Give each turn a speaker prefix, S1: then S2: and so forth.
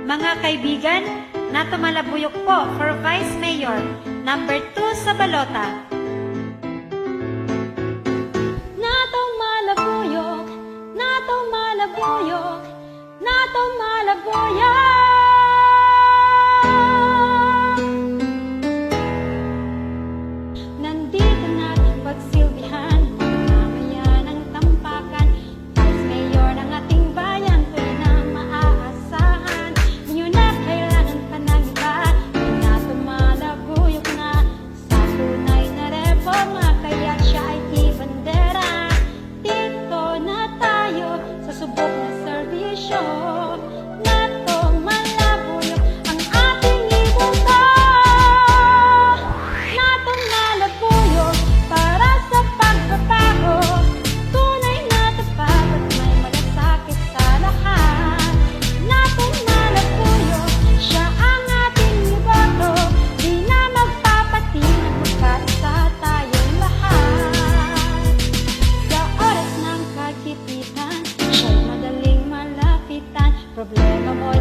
S1: Mga kaibigan, Nato Malabuyok po for Vice Mayor, number 2 sa balota.
S2: Nato Malabuyok, Nato Malabuyok, Nato Malabuyok. Nandito natin pagsilbihan, mamamayan ng tampakan, Vice Mayor ng ating bayan, tuloy na maaasahan. Di nyo na kailangan pa ng iba, Nato Malabuyok na sa tunay na reforma, kaya siya ay ibandera. Dito na tayo sa subok na serbisyo. Nato Malabuyok ang ating ibuka. Nato Malabuyok para sa pagbabago, tunay na tapat at may malasakit sa lahat. Nato Malabuyok, siya ang ating iboto, di na magpapatinag, magkaisa tayong lahat. Sa oras ng kagipitan, siya'y madaling malapitan, problema mo